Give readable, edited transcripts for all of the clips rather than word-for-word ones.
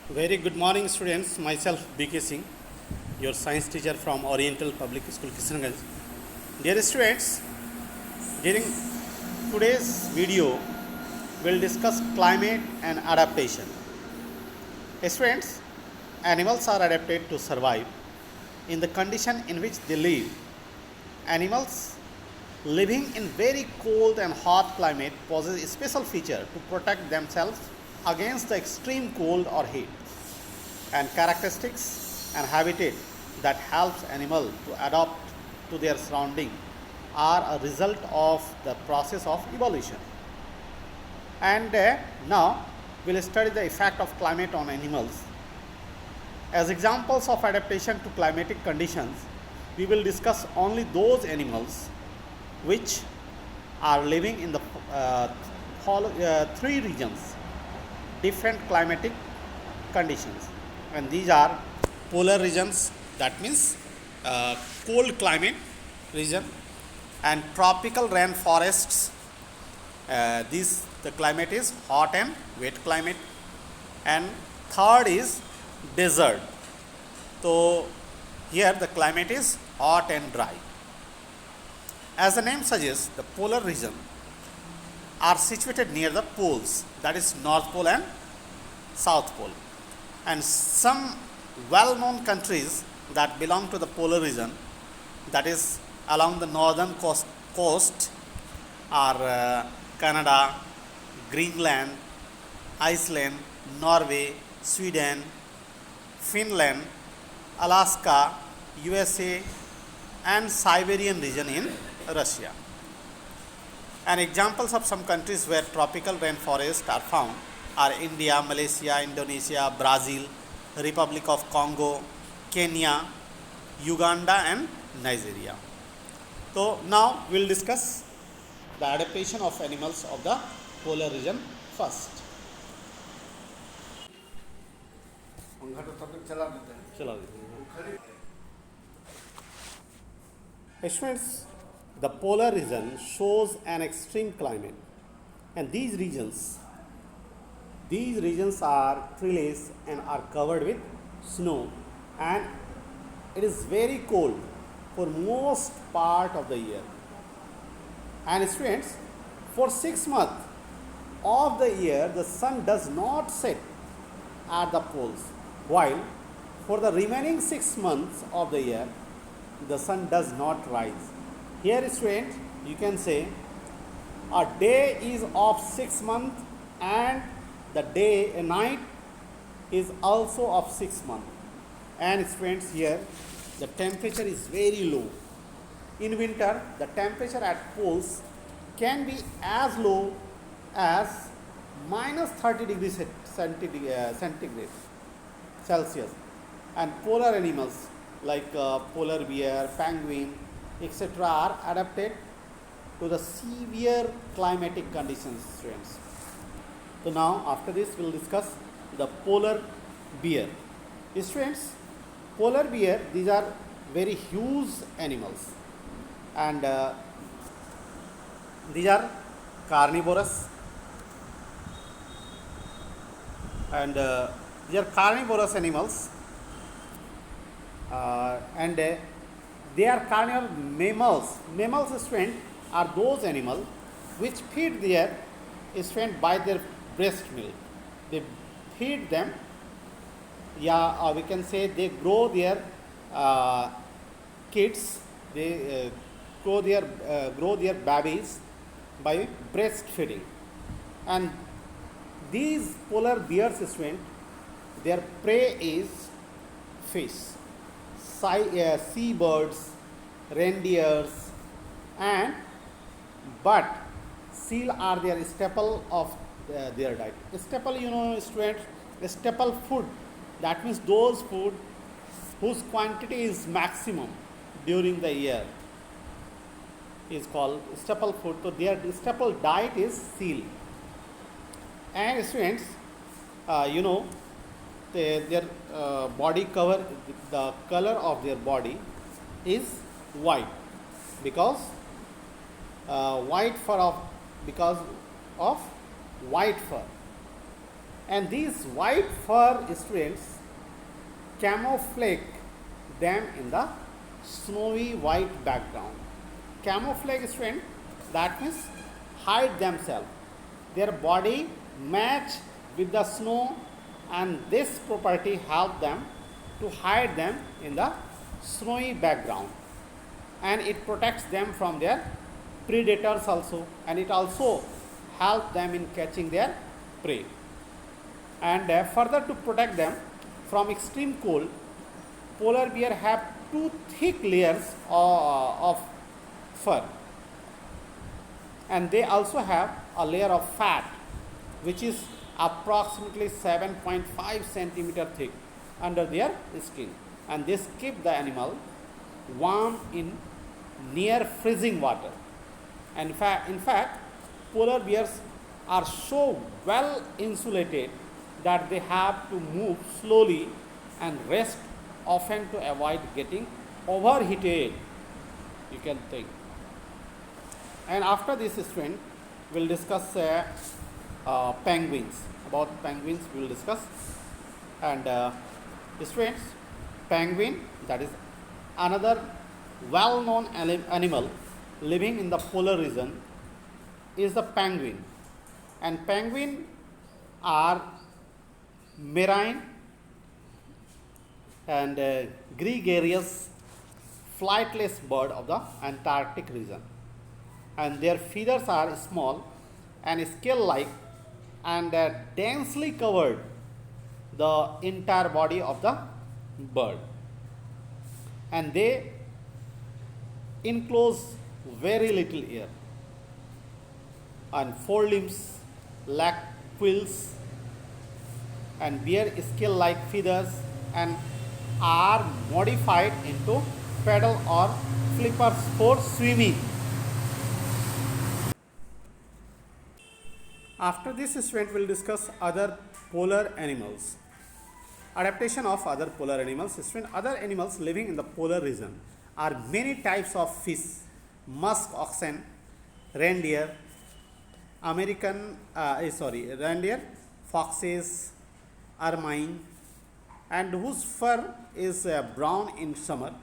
Very good morning, students. Myself, B.K. Singh, your science teacher from Oriental Public School, Kishanganj. Dear students, during today's video, we'll discuss climate and adaptation. Students, animals are adapted to survive in the condition in which they live. Animals living in very cold and hot climate possess a special feature to protect themselves against the extreme cold or heat, and characteristics and habitat that helps animal to adapt to their surrounding are a result of the process of evolution. And now we'll study the effect of climate on animals. As examples of adaptation to climatic conditions, we will discuss only those animals which are living in the three regions, different climatic conditions, and these are polar regions, that means cold climate region, and tropical rainforests. This the climate is hot and wet climate, and third is desert. So here the climate is hot and dry. As the name suggests, the polar region are situated near the poles, that is North Pole and South Pole. And some well-known countries that belong to the polar region, that is along the northern coast are Canada, Greenland, Iceland, Norway, Sweden, Finland, Alaska, USA, and Siberian region in Russia. And examples of some countries where tropical rainforests are found are India, Malaysia, Indonesia, Brazil, Republic of Congo, Kenya, Uganda, and Nigeria. So now we will discuss the adaptation of animals of the polar region first. Students, the polar region shows an extreme climate, and these regions are treeless and are covered with snow, and it is very cold for most part of the year. And students, for 6 months of the year the sun does not set at the poles, while for the remaining 6 months of the year the sun does not rise. Here students, you can say a day is of 6 months and the night is also of 6 months. And students, here the temperature is very low. In winter the temperature at poles can be as low as minus 30 degrees centigrade Celsius. And polar animals like polar bear, penguin, etc. are adapted to the severe climatic conditions, students. So now after this we will discuss the polar bear. Students, polar bear, these are very huge animals, and these are carnivorous, and they are carnivorous animals, and they are carnivore mammals. Mammals, student, are those animals which feed their student by their breast milk. They feed them, we can say they grow their kids, they grow their babies by breastfeeding. And these polar bears, student, their prey is fish, seabirds, reindeers, and but seal are their staple of their diet. Staple, student, staple food, that means those food whose quantity is maximum during the year is called staple food. So their staple diet is seal. And students, their body cover, the color of their body is white, because white fur of white fur. And these white fur students camouflage them in the snowy white background. Camouflage student, that means hide themselves. Their body match with the snow, and this property help them to hide them in the snowy background, and it protects them from their predators also, and it also helps them in catching their prey. And further to protect them from extreme cold, polar bear have two thick layers of fur, and they also have a layer of fat which is approximately 7.5 centimeter thick under their skin, and this keep the animal warm in near freezing water. And in fact, polar bears are so well insulated that they have to move slowly and rest often to avoid getting overheated. You can think. And after this student, we'll discuss penguins. About penguins, we will discuss. And students, penguin, that is another well-known animal living in the polar region, is the penguin. And penguin are marine and gregarious flightless bird of the Antarctic region, and their feathers are small and scale-like and densely covered the entire body of the bird, and they enclose very little air, and forelimbs lack quills and bear scale-like feathers and are modified into paddle or flippers for swimming. After this student will discuss other polar animals. Adaptation of other polar animals. Student, other animals living in the polar region are many types of fish, musk oxen, reindeer, reindeer, foxes, ermine, and whose fur is brown in summer.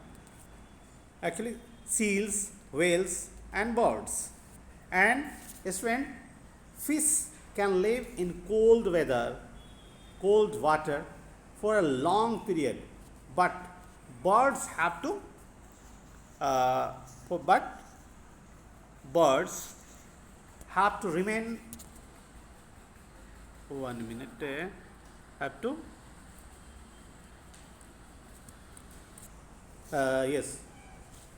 Actually, seals, whales, and birds. And student, fish can live in cold weather, cold water for a long period, but birds have to. But birds have to remain. 1 minute. Have to. Yes,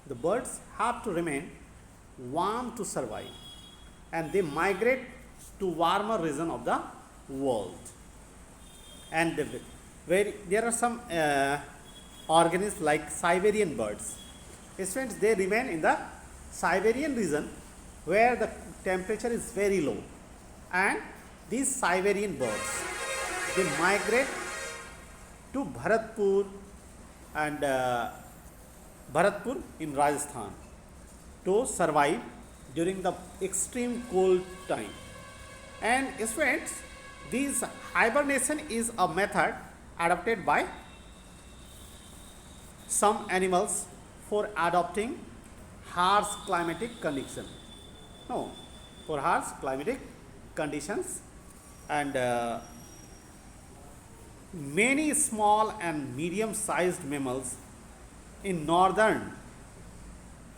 the birds have to remain warm to survive, and they migrate to warmer region of the world. And where there are some organisms like Siberian birds. Students, they remain in the Siberian region where the temperature is very low, and these Siberian birds, they migrate to Bharatpur and Bharatpur in Rajasthan to survive during the extreme cold time. And students, this hibernation is a method adopted by some animals for adopting harsh climatic conditions. No, for harsh climatic conditions, and many small and medium-sized mammals in northern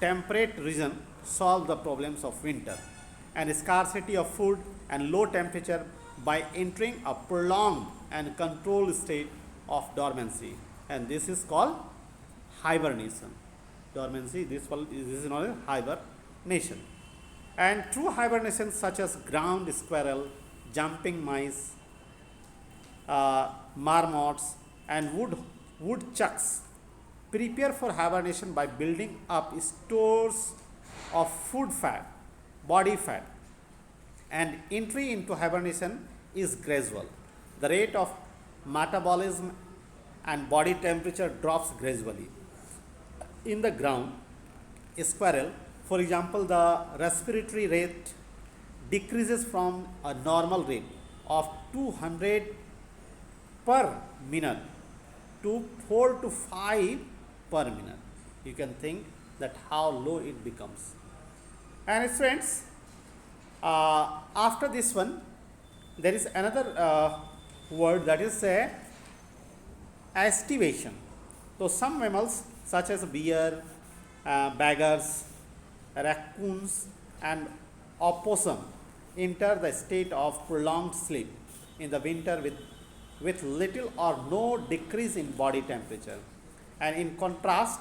temperate region solve the problems of winter and scarcity of food and low temperature by entering a prolonged and controlled state of dormancy, and this is called hibernation. Dormancy, this is known as hibernation. And true hibernation such as ground squirrel, jumping mice, marmots, and woodchucks prepare for hibernation by building up stores of food fat, body fat, and entry into hibernation is gradual. The rate of metabolism and body temperature drops gradually. In the ground squirrel, for example, the respiratory rate decreases from a normal rate of 200 per minute to 4 to 5 per minute. You can think that how low it becomes. And friends, after this one, there is another word, that is aestivation. So some mammals such as bear, beggars, raccoons and opossum enter the state of prolonged sleep in the winter with little or no decrease in body temperature. And in contrast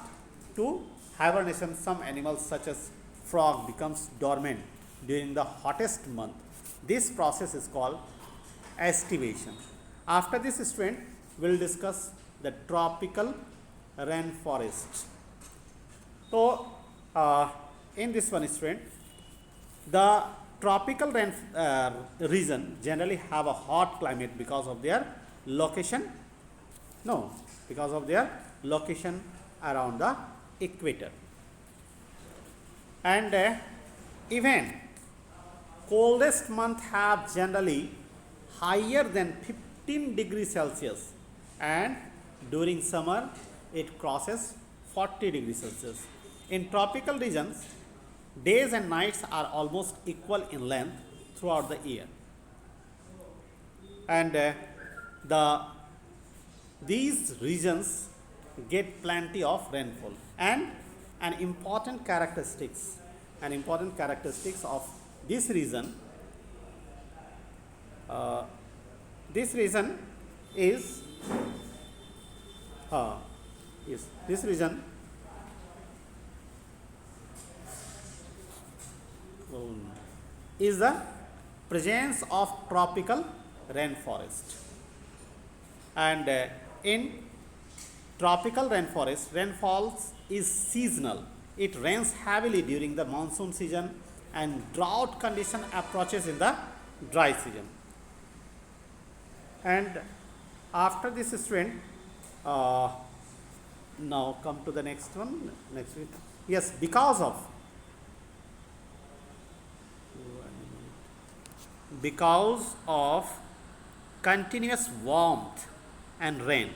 to hibernation, some animals such as frog becomes dormant during the hottest month. This process is called aestivation. After this, student, we will discuss the tropical rainforest. So, in this one, student, the tropical region generally have a hot climate because of their location. No, because of their location around the equator. And even coldest month have generally higher than 15 degrees Celsius, and during summer it crosses 40 degrees Celsius. In tropical regions, days and nights are almost equal in length throughout the year, and these regions get plenty of rainfall. And an important characteristics of this region is this region is the presence of tropical rainforest. And in tropical rainforest, rainfalls is seasonal. It rains heavily during the monsoon season, and drought condition approaches in the dry season. And after this, student, now come to the next one. Next week. Yes, because of continuous warmth and rain,